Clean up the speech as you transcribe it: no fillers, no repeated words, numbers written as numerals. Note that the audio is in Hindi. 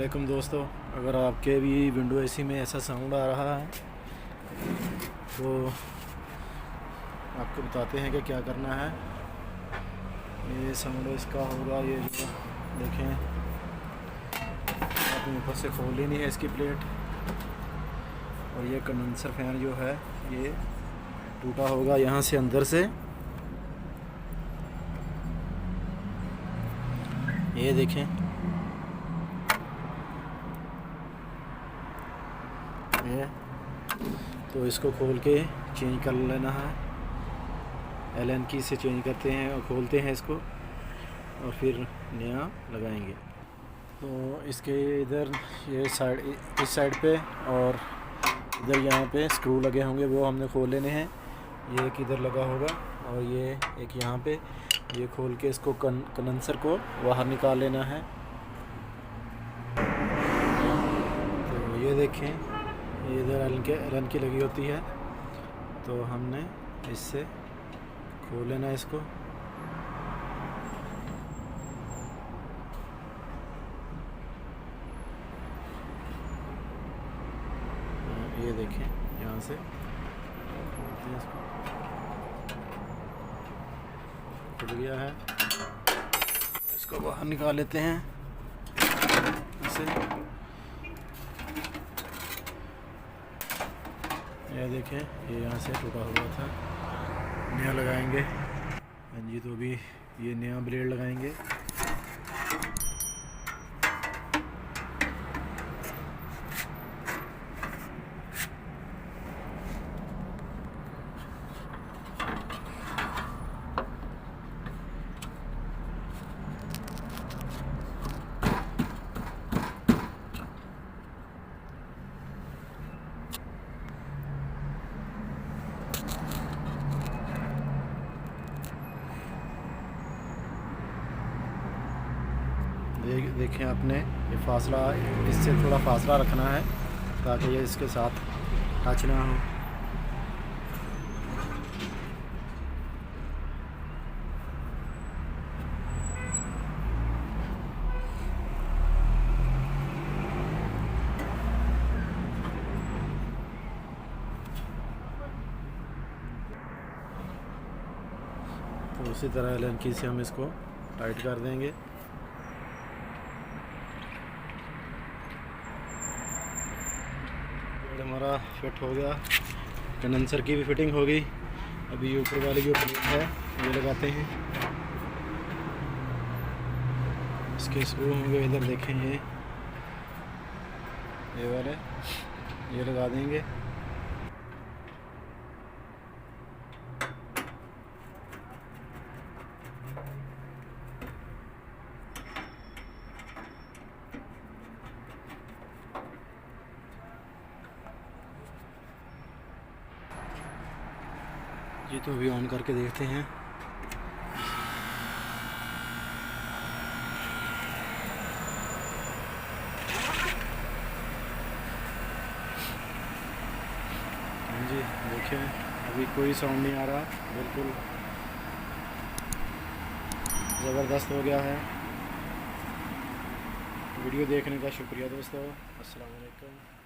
वालेकुम दोस्तों, अगर आपके भी विंडो एसी में ऐसा साउंड आ रहा है तो आपको बताते हैं कि क्या करना है। ये साउंड इसका होगा, ये जो देखें आपने ऊपर से खोल लेनी है इसकी प्लेट, और ये कंडेंसर फैन जो है ये टूटा होगा यहाँ से अंदर से। ये देखें, ये तो इसको खोल के चेंज कर लेना है। एलन की से चेंज करते हैं और खोलते हैं इसको और फिर नया लगाएंगे। तो इसके इधर ये साइड, इस साइड पे और इधर यहाँ पे स्क्रू लगे होंगे, वो हमने खोल लेने हैं। ये एक इधर लगा होगा और ये एक यहाँ पे, ये खोल के इसको कंडेंसर को बाहर निकाल लेना है। तो ये देखें, ये इधर एलन की लगी होती है, तो हमने इससे खोल लेना इसको। ये देखें, यहाँ से खोलते हैं इसको, खुल गया है। इसको बाहर निकाल लेते हैं ऐसे। ये देखें, ये यहाँ से टूटा हुआ था, नया लगाएंगे। हाँ जी, तो अभी ये नया ब्लेड लगाएंगे। देखें, आपने ये फासला, इससे थोड़ा फासला रखना है ताकि ये इसके साथ टच ना हो। तो उसी तरह एलन से हम इसको टाइट कर देंगे। हमारा फिट हो गया, कंडेंसर की भी फिटिंग हो गई। अभी ऊपर वाली जो प्लेट है ये लगाते हैं। इसके स्क्रू होंगे इधर, देखें ये वाले, ये लगा देंगे। जी, तो अभी ऑन करके देखते हैं। जी देखें, अभी कोई साउंड नहीं आ रहा, बिल्कुल ज़बरदस्त हो गया है। वीडियो देखने का शुक्रिया दोस्तों। अस्सलाम वालेकुम।